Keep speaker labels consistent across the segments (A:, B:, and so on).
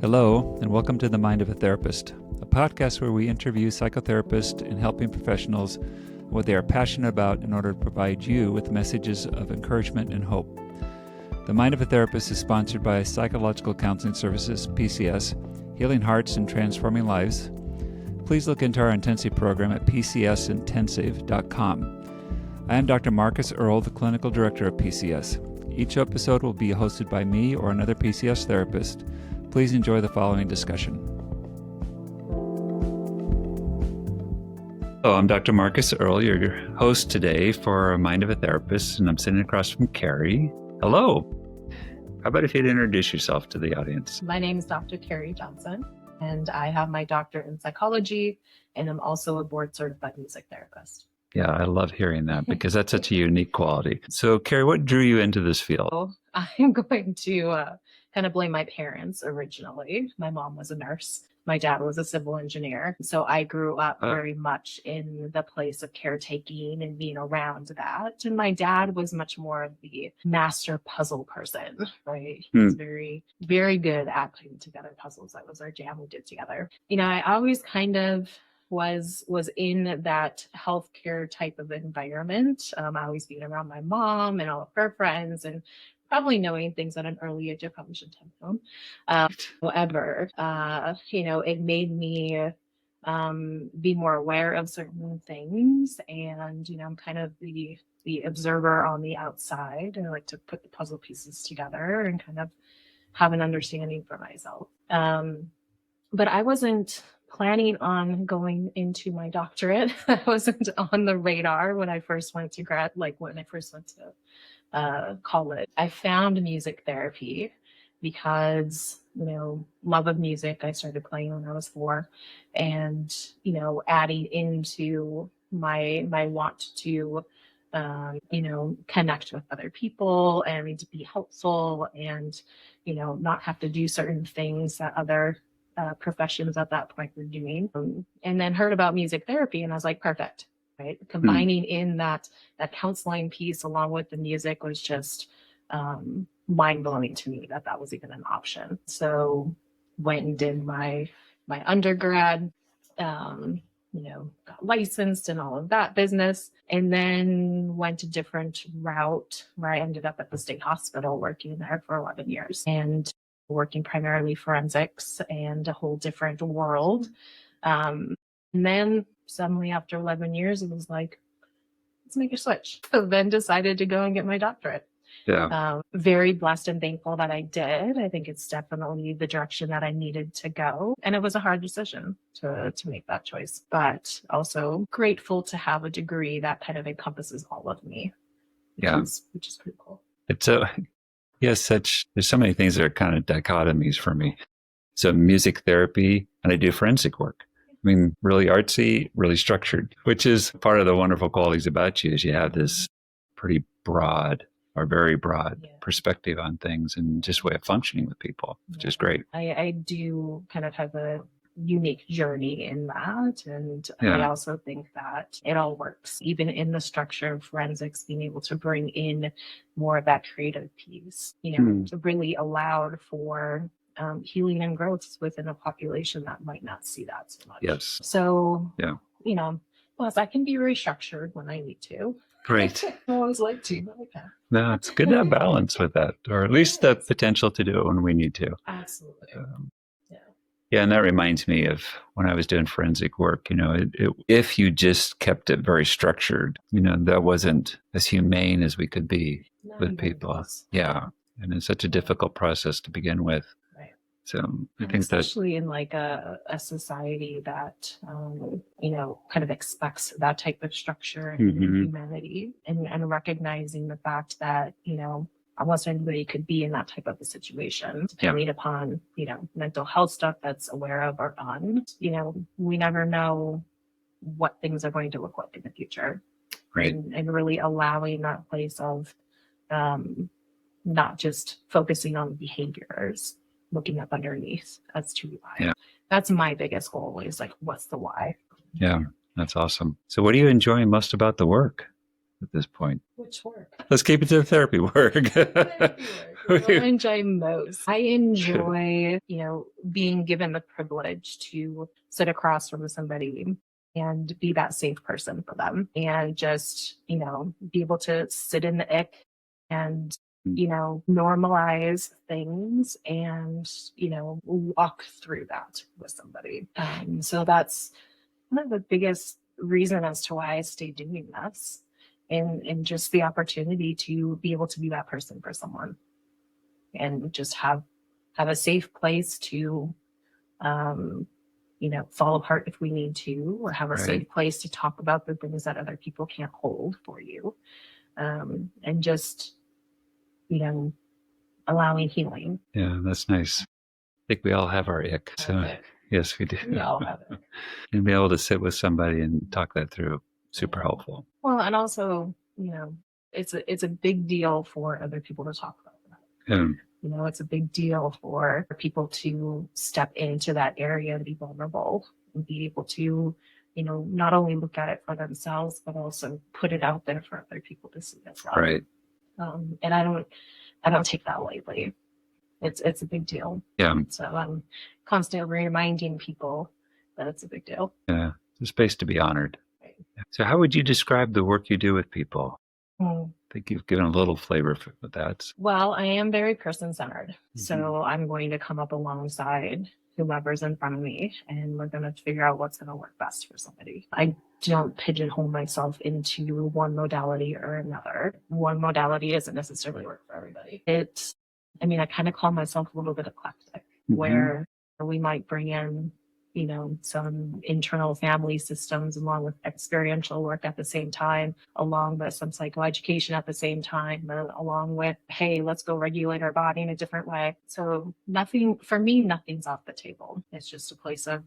A: Hello, and welcome to The Mind of a Therapist, a podcast where we interview psychotherapists and helping professionals what they are passionate about in order to provide you with messages of encouragement and hope. The Mind of a Therapist is sponsored by Psychological Counseling Services, PCS, Healing Hearts and Transforming Lives. Please look into our intensive program at pcsintensive.com. I am Dr. Marcus Earle, the Clinical Director of PCS. Each episode will be hosted by me or another PCS therapist. Please enjoy the following discussion. Hello, I'm Dr. Marcus Earle, your host today for Mind of a Therapist, and I'm sitting across from Kari. Hello. How about if you'd introduce yourself to the audience?
B: My name is Dr. Kari Johnson, and I have my doctorate in psychology, and I'm also a board-certified music therapist.
A: Yeah, I love hearing that because that's such a unique quality. So, Kari, what drew you into this field?
B: So I'm going to kind of blame my parents originally. My mom was a nurse. My dad was a civil engineer. So I grew up very much in the place of caretaking and being around that. And my dad was much more of the master puzzle person, right? He was very, very good at putting together puzzles. That was our jam we did together. You know, I always kind of was in that healthcare type of environment. I always being around my mom and all of her friends and probably knowing things at an early age I probably shouldn't have known. However, it made me be more aware of certain things. And, I'm kind of the observer on the outside. I like to put the puzzle pieces together and kind of have an understanding for myself. But I wasn't planning on going into my doctorate. That wasn't on the radar when I first went to college. I found music therapy because, love of music. I started playing when I was 4, and, adding into my want to, connect with other people and to be helpful and, not have to do certain things that other professions at that point were doing. And then heard about music therapy, and I was like, perfect. Right. Combining in that counseling piece along with the music was just mind blowing to me that was even an option. So went and did my undergrad, got licensed and all of that business, and then went a different route where I ended up at the state hospital working there for 11 years and working primarily forensics and a whole different world. And then suddenly after 11 years, it was like, let's make a switch. So then decided to go and get my doctorate.
A: Yeah.
B: Very blessed and thankful that I did. I think it's definitely the direction that I needed to go. And it was a hard decision to make that choice, but also grateful to have a degree that kind of encompasses all of me, which is pretty cool.
A: It's there's so many things that are kind of dichotomies for me. So music therapy, and I do forensic work. I mean, really artsy, really structured, which is part of the wonderful qualities about you is you have this pretty broad or very broad perspective on things and just way of functioning with people, which is great.
B: I do kind of have a unique journey in that. And I also think that it all works, even in the structure of forensics, being able to bring in more of that creative piece, really allowed for healing and growth within a population that might not see that so much.
A: Yes.
B: So, plus I can be very structured when I need to.
A: Great.
B: I always like to, but okay.
A: No, it's good to have balance with that, or at least the potential to do it when we need to.
B: Absolutely.
A: Yeah, and that reminds me of when I was doing forensic work, if you just kept it very structured, that wasn't as humane as we could be with people. Yeah. And it's such a difficult process to begin with.
B: Right.
A: So I think
B: especially in like a society that, kind of expects that type of structure and humanity and recognizing the fact that, almost anybody could be in that type of a situation, depending upon, mental health stuff that's aware of or on. We never know what things are going to look like in the future.
A: Right.
B: And really allowing that place of not just focusing on behaviors, looking up underneath as to why.
A: Yeah.
B: That's my biggest goal is like, what's the why?
A: Yeah, that's awesome. So what are you enjoying most about the work at this point?
B: Which work?
A: Let's keep it to the therapy work.
B: Therapy work. What do I enjoy most? I enjoy, being given the privilege to sit across from somebody and be that safe person for them and just, be able to sit in the ick and, normalize things and, walk through that with somebody. So that's one of the biggest reason as to why I stay doing this and just the opportunity to be able to be that person for someone and just have a safe place to fall apart if we need to, or have a safe place to talk about the things that other people can't hold for you. And just, allowing healing.
A: Yeah, that's nice. I think we all have our ick. So yes, we do.
B: We all have it.
A: And be able to sit with somebody and talk that through, super helpful.
B: Well, and also, it's a big deal for other people to talk about that. It's a big deal for people to step into that area and be vulnerable and be able to, not only look at it for themselves, but also put it out there for other people to see as well.
A: Right.
B: And I don't take that lightly. It's a big deal.
A: Yeah.
B: So I'm constantly reminding people that it's a big deal.
A: Yeah. It's a space to be honored. Right. So how would you describe the work you do with people? I think you've given a little flavor for that.
B: Well, I am very person-centered. Mm-hmm. So I'm going to come up alongside whomever's in front of me, and we're going to figure out what's going to work best for somebody. I don't pigeonhole myself into one modality or another. One modality doesn't necessarily work for everybody. I kind of call myself a little bit eclectic, where we might bring in, some internal family systems along with experiential work at the same time, along with some psychoeducation at the same time, along with, hey, let's go regulate our body in a different way. So nothing's off the table. It's just a place of,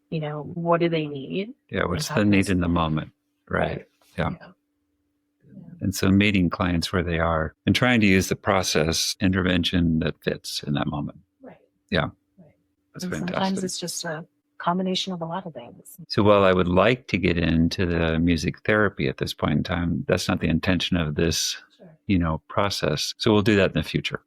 B: what do they need?
A: Yeah, what's the need in the moment? Right. Yeah. And so meeting clients where they are and trying to use the process intervention that fits in that moment.
B: Right.
A: Yeah. That's
B: and
A: fantastic.
B: Sometimes it's just a combination of a lot of things.
A: So while I would like to get into the music therapy at this point in time, that's not the intention of this, process. So we'll do that in the future.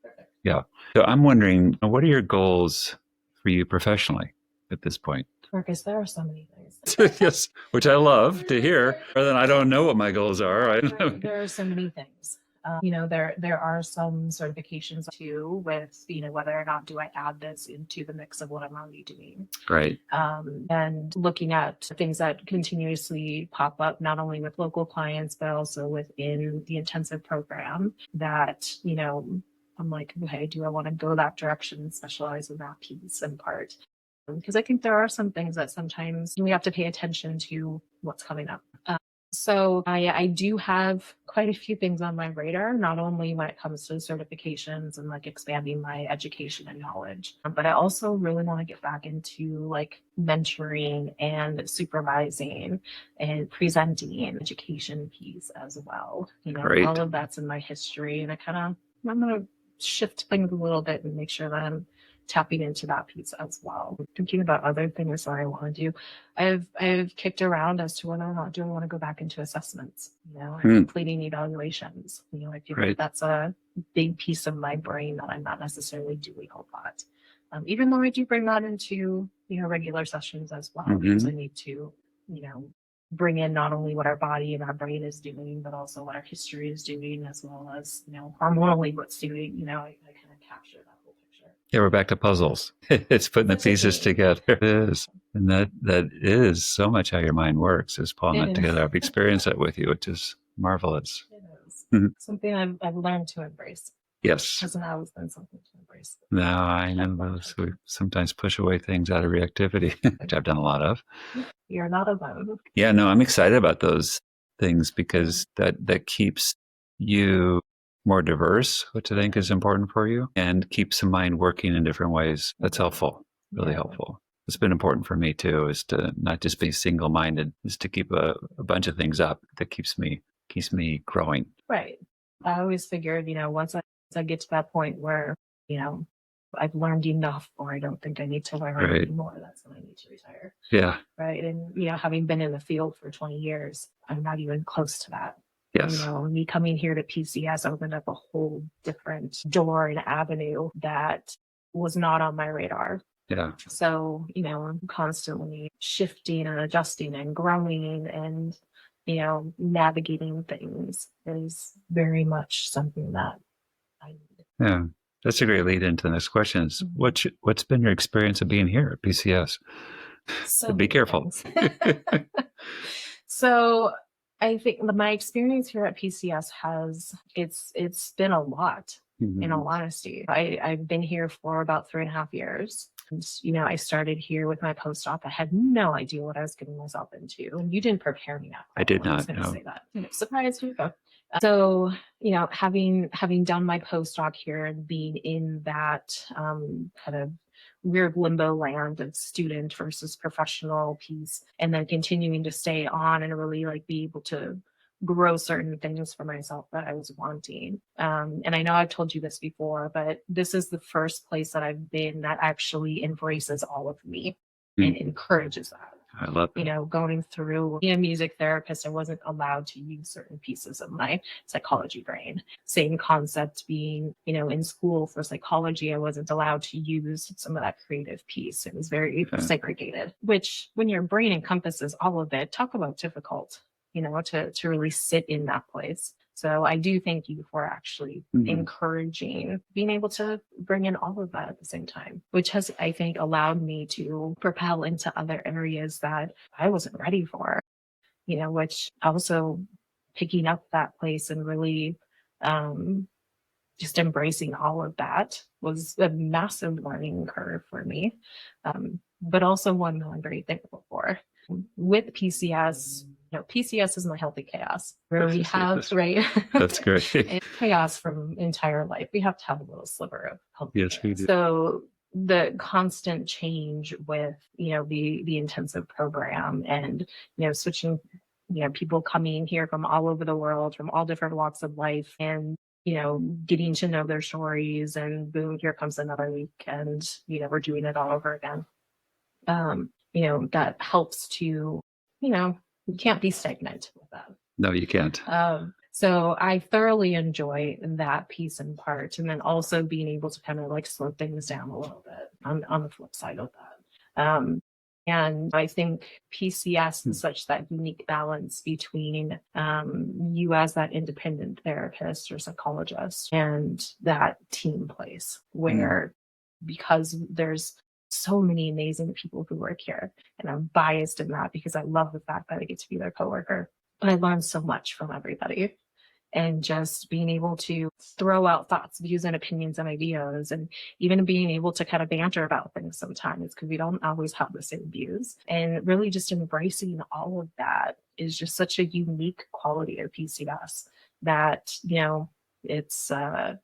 B: Perfect.
A: Yeah. So I'm wondering, what are your goals for you professionally at this point?
B: Marcus, there are so many things.
A: Yes, which I love to hear. Rather than I don't know what my goals are.
B: There are so many things. There are some certifications too with, whether or not do I add this into the mix of what I'm already doing.
A: Right.
B: And looking at things that continuously pop up, not only with local clients, but also within the intensive program that, I'm like, okay, do I want to go that direction and specialize in that piece and part? Because I think there are some things that sometimes we have to pay attention to what's coming up. So I do have quite a few things on my radar, not only when it comes to certifications and like expanding my education and knowledge, but I also really want to get back into like mentoring and supervising and presenting education piece as well.
A: Great.
B: All of that's in my history, and I'm going to shift things a little bit and make sure that I'm tapping into that piece as well. Thinking about other things that I want to do. I've kicked around as to whether or not do I want to go back into assessments, and completing evaluations. I feel like that's a big piece of my brain that I'm not necessarily doing a lot. Even though I do bring that into, regular sessions as well, because I need to, bring in not only what our body and our brain is doing, but also what our history is doing, as well as, hormonally what's doing, I kind of capture that whole picture.
A: Yeah, we're back to puzzles. It's putting the pieces together. It is. And that is so much how your mind works, is pulling that together. I've experienced that with you, which is marvelous.
B: It is. Something I've learned to embrace.
A: Yes.
B: Hasn't always been something to embrace.
A: No, I know those who sometimes push away things out of reactivity, which I've done a lot of.
B: You're not alone.
A: Yeah, no, I'm excited about those things because that keeps you more diverse, which I think is important for you, and keeps the mind working in different ways. That's helpful, really helpful. It's been important for me too, is to not just be single-minded, is to keep a bunch of things up that keeps me growing.
B: Right. I always figured, once I get to that point where, I've learned enough, or I don't think I need to learn anymore, that's when I need to retire.
A: Yeah.
B: Right. And, having been in the field for 20 years, I'm not even close to that.
A: Yes.
B: Me coming here to PCS opened up a whole different door and avenue that was not on my radar.
A: Yeah.
B: So, I'm constantly shifting and adjusting and growing and, navigating things is very much something that I need.
A: Yeah. That's a great lead into the next question. What's been your experience of being here at PCS?
B: So
A: Be careful.
B: So I think my experience here at PCS it's been a lot, in all honesty. I've been here for about 3.5 years. And, I started here with my postdoc. I had no idea what I was getting myself into. And you didn't prepare me that.
A: I did not.
B: I was going to say that. Surprise you. So, having done my postdoc here and being in that kind of weird limbo land of student versus professional piece, and then continuing to stay on and really be able to grow certain things for myself that I was wanting. And I know I've told you this before, but this is the first place that I've been that actually embraces all of me and encourages that.
A: I love it.
B: Going through being a music therapist, I wasn't allowed to use certain pieces of my psychology brain. Same concept being, in school for psychology, I wasn't allowed to use some of that creative piece. It was very segregated, which when your brain encompasses all of it, talk about difficult, to really sit in that place. So I do thank you for actually encouraging being able to bring in all of that at the same time, which has, I think, allowed me to propel into other areas that I wasn't ready for, which also picking up that place and really just embracing all of that was a massive learning curve for me, but also one that I'm very thankful for. With PCS, PCS is my healthy chaos, where we have, right?
A: That's great.
B: Chaos from entire life. We have to have a little sliver of healthy
A: Yes,
B: chaos.
A: we do.
B: So the constant change with, the intensive program and, switching, people coming here from all over the world, from all different walks of life, and, getting to know their stories, and boom, here comes another week, and, we're doing it all over again. That helps to, you can't be stagnant with that.
A: No, you can't.
B: So I thoroughly enjoy that piece and part. And then also being able to kind of slow things down a little bit on the flip side of that. And I think PCS is such that unique balance between you as that independent therapist or psychologist and that team place where, because there's so many amazing people who work here, and I'm biased in that because I love the fact that I get to be their coworker, but I learn so much from everybody. And just being able to throw out thoughts, views, and opinions and ideas, and even being able to kind of banter about things sometimes because we don't always have the same views. And really just embracing all of that is just such a unique quality of PCS that, it's a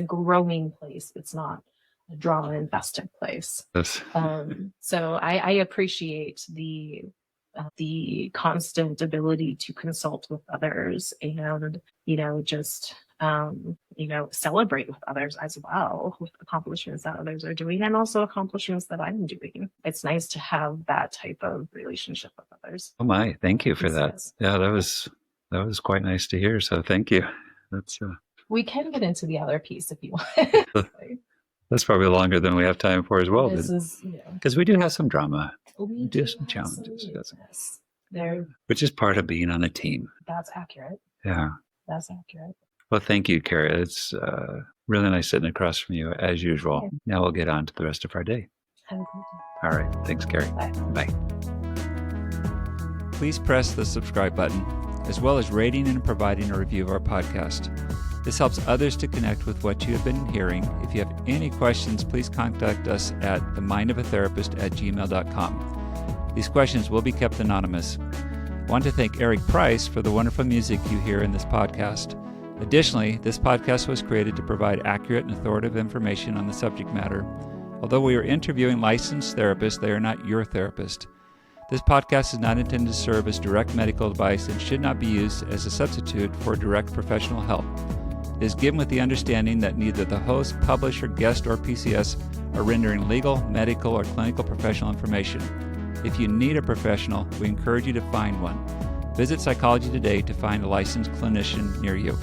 B: growing place. It's not a drama infested place.
A: Yes.
B: So I appreciate the constant ability to consult with others and, just, celebrate with others as well, with accomplishments that others are doing and also accomplishments that I'm doing. It's nice to have that type of relationship with others.
A: Oh my, thank you for that. Yeah, that was quite nice to hear. So thank you. That's
B: we can get into the other piece if you want.
A: That's probably longer than we have time for as well.
B: This is,
A: because we do have some drama.
B: We
A: do have some challenges.
B: There,
A: which is part of being on a team.
B: That's accurate.
A: Yeah.
B: That's accurate.
A: Well, thank you, Kari. It's really nice sitting across from you as usual. Okay. Now we'll get on to the rest of our day.
B: Have a great day.
A: All right. Thanks, Kari.
B: Bye.
A: Bye.
C: Please press the subscribe button, as well as rating and providing a review of our podcast. This helps others to connect with what you have been hearing. If you have any questions, please contact us at themindofatherapist@gmail.com. These questions will be kept anonymous. I want to thank Eric Price for the wonderful music you hear in this podcast. Additionally, this podcast was created to provide accurate and authoritative information on the subject matter. Although we are interviewing licensed therapists, they are not your therapist. This podcast is not intended to serve as direct medical advice and should not be used as a substitute for direct professional help. It is given with the understanding that neither the host, publisher, guest, or PCS are rendering legal, medical, or clinical professional information. If you need a professional, we encourage you to find one. Visit Psychology Today to find a licensed clinician near you.